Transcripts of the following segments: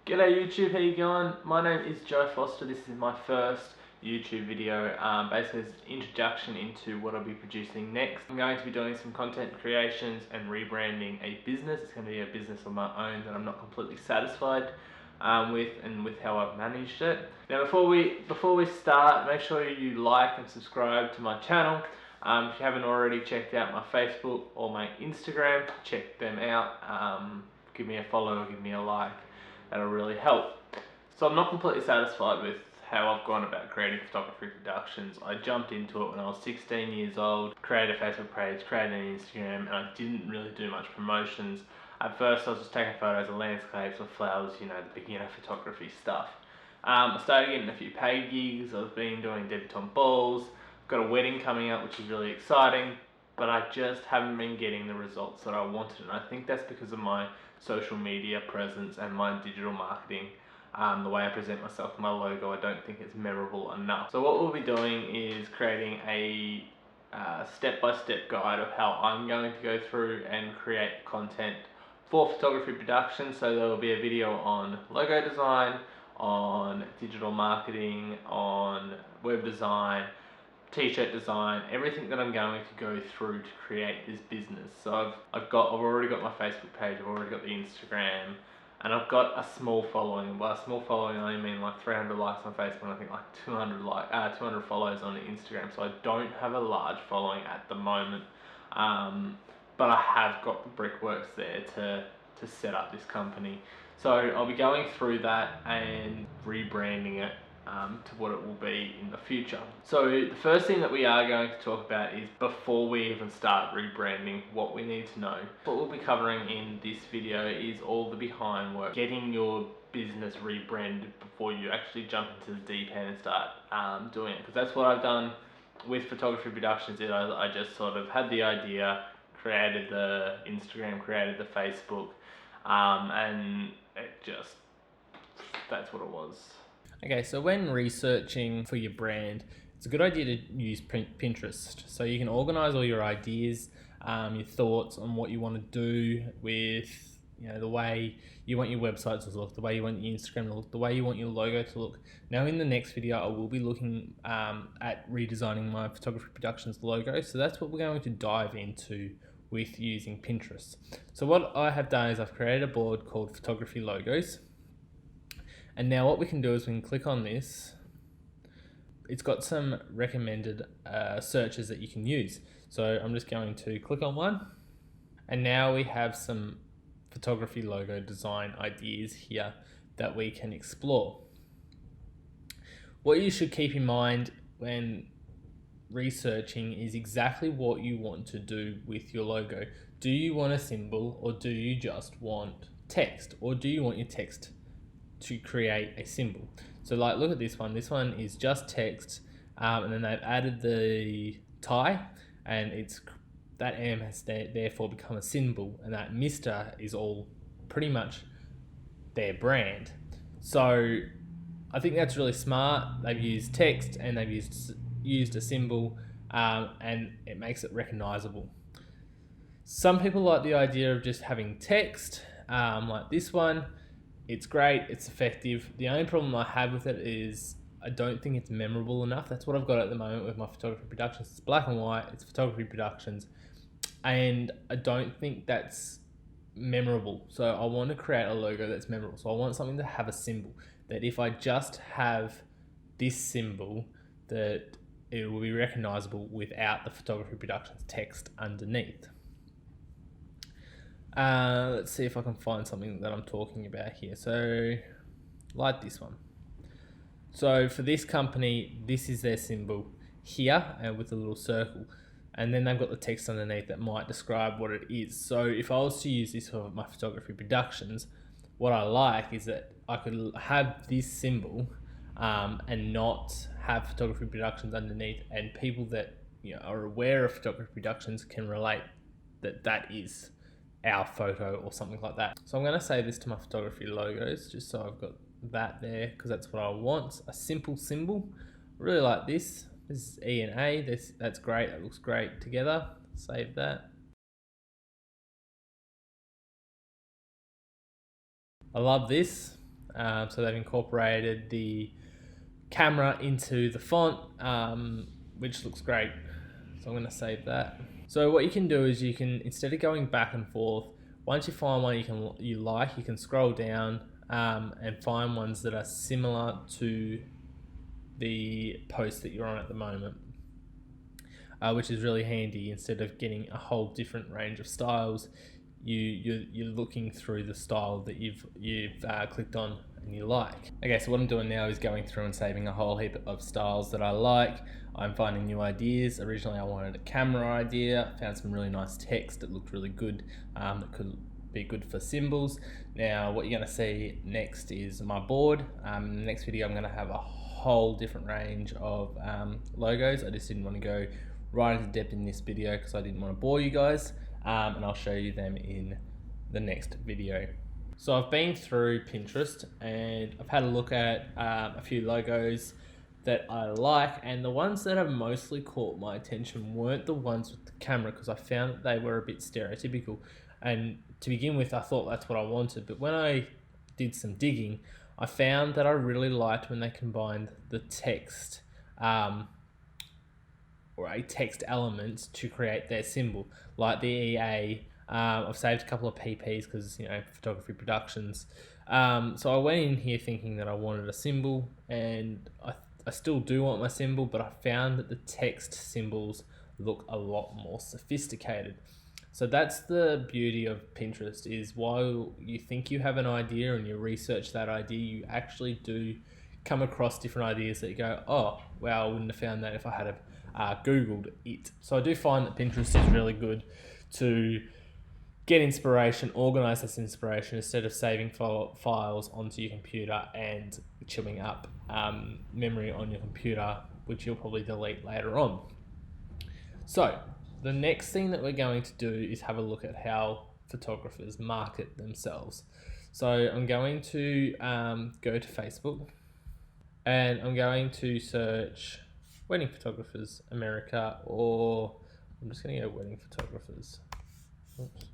G'day YouTube, how you going? My name is Joe Foster. This is my first YouTube video, basically as an introduction into what I'll be producing next. I'm going to be doing some content creations and rebranding a business. It's going to be a business of my own that I'm not completely satisfied with how I've managed it. Now before we start, make sure you like and subscribe to my channel. If you haven't already checked out my Facebook or my Instagram, check them out. Give me a follow, give me a like. That'll really help. So I'm not completely satisfied with how I've gone about creating photography productions. I jumped into it when I was 16 years old, created a Facebook page, created an Instagram, and I didn't really do much promotions. At first I was just taking photos of landscapes or flowers, you know, the beginner photography stuff. I started getting a few paid gigs. I've been doing debutante balls, got a wedding coming up which is really exciting, but I just haven't been getting the results that I wanted, and I think that's because of my social media presence and my digital marketing. The way I present myself, my logo, I don't think it's memorable enough. So what we'll be doing is creating a step-by-step guide of how I'm going to go through and create content for photography production. So there will be a video on logo design, on digital marketing, on web design, t-shirt design, everything that I'm going to go through to create this business. So I've already got my Facebook page, I've already got the Instagram, and I've got a small following. By a small following I mean like 300 likes on Facebook and I think like 200 follows on Instagram. So I don't have a large following at the moment, but I have got the brickworks there to set up this company. So I'll be going through that and rebranding it to what it will be in the future. So the first thing that we are going to talk about is, before we even start rebranding, what we need to know. What we'll be covering in this video is all the behind work, getting your business rebranded before you actually jump into the deep end and start doing it. Because that's what I've done with photography productions. I just sort of had the idea, created the Instagram, created the Facebook, and that's what it was. Okay, so when researching for your brand, it's a good idea to use Pinterest. So you can organize all your ideas, your thoughts on what you want to do with, you know, the way you want your website to look, the way you want your Instagram to look, the way you want your logo to look. Now in the next video, I will be looking at redesigning my photography productions logo. So that's what we're going to dive into with using Pinterest. So what I have done is I've created a board called Photography Logos. And now what we can do is we can click on this. It's got some recommended searches that you can use. So I'm just going to click on one. And now we have some photography logo design ideas here that we can explore. What you should keep in mind when researching is exactly what you want to do with your logo. Do you want a symbol, or do you just want text, or do you want your text to create a symbol? So like, look at this one. This one is just text, and then they've added the tie, and that M has therefore become a symbol, and that Mr. is all pretty much their brand. So I think that's really smart. They've used text and they've used a symbol, and it makes it recognizable. Some people like the idea of just having text, like this one. It's great, it's effective. The only problem I have with it is I don't think it's memorable enough. That's what I've got at the moment with my photography productions. It's black and white, it's photography productions, and I don't think that's memorable. So I want to create a logo that's memorable. So I want something to have a symbol, that if I just have this symbol, that it will be recognizable without the photography productions text underneath. Let's see if I can find something that I'm talking about here. So like this one. So for this company, this is their symbol here, and with a little circle, and then they've got the text underneath that might describe what it is. So if I was to use this for my photography productions, what I like is that I could have this symbol and not have photography productions underneath, and people that, you know, are aware of photography productions can relate that that is our photo or something like that. So I'm going to save this to my photography logos, just so I've got that there, because that's what I want. A simple symbol. I really like this. This is E and A. That's great. That looks great together. Save that. I love this. So they've incorporated the camera into the font, which looks great. So I'm going to save that. So what you can do is you can, instead of going back and forth, once you find one you can scroll down and find ones that are similar to the post that you're on at the moment, which is really handy. Instead of getting a whole different range of styles, you're looking through the style that you've clicked on and you like. Okay, so what I'm doing now is going through and saving a whole heap of styles that I like. I'm finding new ideas. Originally I wanted a camera idea, found some really nice text that looked really good, that could be good for symbols. Now what you're going to see next is my board. In the next video I'm going to have a whole different range of logos. I just didn't want to go right into depth in this video because I didn't want to bore you guys, and I'll show you them in the next video. So I've been through Pinterest and I've had a look at a few logos that I like, and the ones that have mostly caught my attention weren't the ones with the camera, because I found that they were a bit stereotypical, and to begin with I thought that's what I wanted, but when I did some digging I found that I really liked when they combined the text or a text element to create their symbol, like the EA. I've saved a couple of PPs because, you know, photography productions. So I went in here thinking that I wanted a symbol, and I still do want my symbol, but I found that the text symbols look a lot more sophisticated. So that's the beauty of Pinterest, is while you think you have an idea and you research that idea, you actually do come across different ideas that you go, oh, wow, I wouldn't have found that if I had Googled it. So I do find that Pinterest is really good to get inspiration, organize this inspiration, instead of saving files onto your computer and chewing up memory on your computer, which you'll probably delete later on. So the next thing that we're going to do is have a look at how photographers market themselves. So I'm going to go to Facebook, and I'm going to search wedding photographers America, or I'm just going to go wedding photographers. Oops.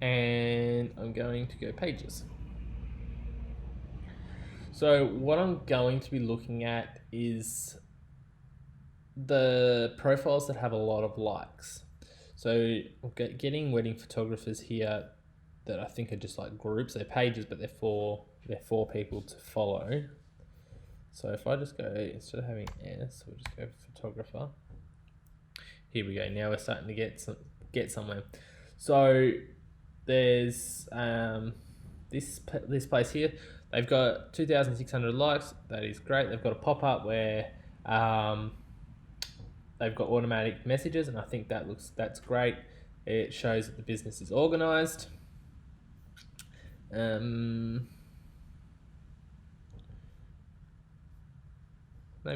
And I'm going to go pages. So what I'm going to be looking at is the profiles that have a lot of likes. So I'm getting wedding photographers here that I think are just like groups. They're pages, but they're for people to follow. So if I just go, instead of having S, we'll just go photographer. Here we go. Now we're starting to get somewhere. So there's this place here. They've got 2,600 likes. That is great. They've got a pop-up where they've got automatic messages, and I think that's great. It shows that the business is organized. They've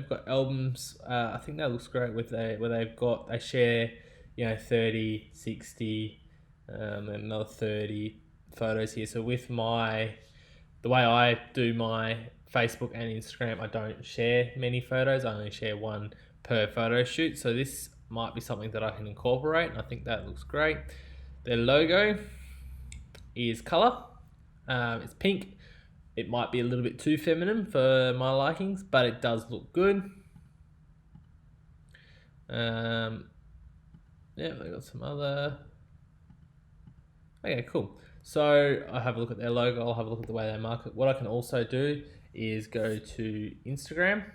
got albums. I think that looks great with where they share, 30, 60, and another 30 photos here. So with the way I do my Facebook and Instagram, I don't share many photos. I only share one per photo shoot. So this might be something that I can incorporate, and I think that looks great. Their logo is color. It's pink. It might be a little bit too feminine for my likings, but it does look good. Yeah, they got some other. Okay, cool. So I have a look at their logo. I'll have a look at the way they market. What I can also do is go to Instagram.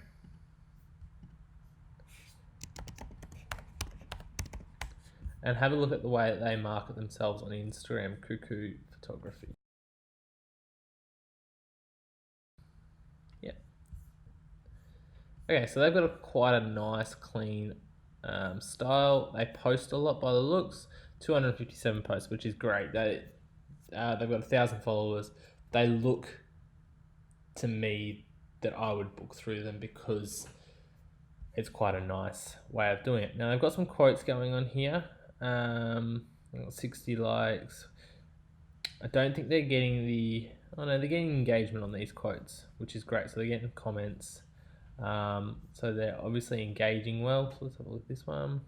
And have a look at the way that they market themselves on Instagram. Cuckoo Photography. Yeah. Okay, so they've got quite a nice, clean style. They post a lot by the looks. 257 posts, which is great. They've got 1,000 followers. They look to me that I would book through them because it's quite a nice way of doing it. Now they've got some quotes going on here. They've got 60 likes. I don't think they're getting they're getting engagement on these quotes, which is great. So they're getting comments. So they're obviously engaging well. So let's have a look at this one.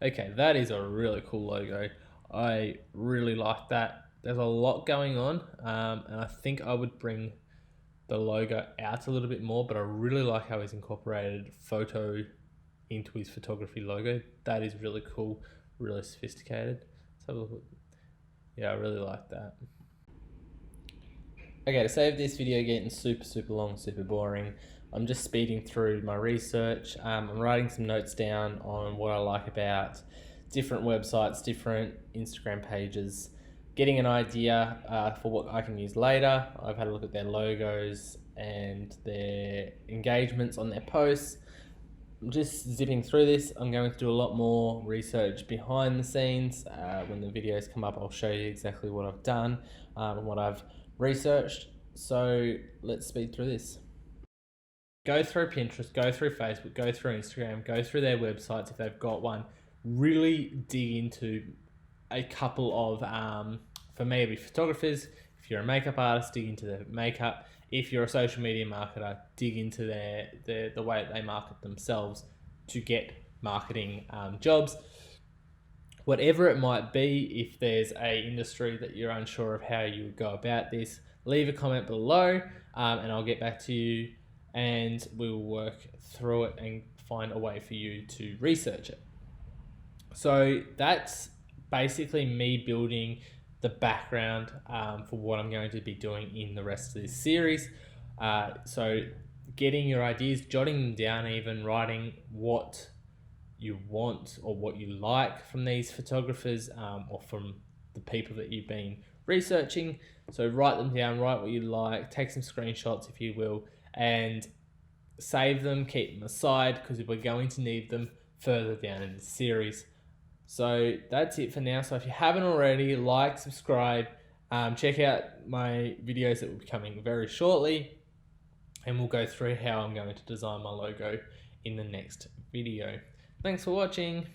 Okay, that is a really cool logo. I really like that. There's a lot going on, and I think I would bring the logo out a little bit more, but I really like how he's incorporated photo into his photography logo. That is really cool, really sophisticated. Let's have a look. Yeah, I really like that. Okay, to save this video getting super long, super boring, I'm just speeding through my research. I'm writing some notes down on what I like about different websites, different Instagram pages, getting an idea for what I can use later. I've had a look at their logos and their engagements on their posts. I'm just zipping through this. I'm going to do a lot more research behind the scenes. When the videos come up, I'll show you exactly what I've done and what I've researched. So let's speed through this. Go through Pinterest, go through Facebook, go through Instagram, go through their websites if they've got one. Really dig into a couple of, for me, it'd be photographers. If you're a makeup artist, dig into their makeup. If you're a social media marketer, dig into the way that they market themselves to get marketing jobs. Whatever it might be, if there's a industry that you're unsure of how you would go about this, leave a comment below and I'll get back to you and we'll work through it and find a way for you to research it. So that's basically me building the background for what I'm going to be doing in the rest of this series. So getting your ideas, jotting them down, even writing what you want or what you like from these photographers or from the people that you've been researching. So write them down, write what you like, take some screenshots if you will, and save them, keep them aside because we're going to need them further down in the series. So that's it for now. So if you haven't already, like, subscribe, check out my videos that will be coming very shortly, and we'll go through how I'm going to design my logo in the next video. Thanks for watching.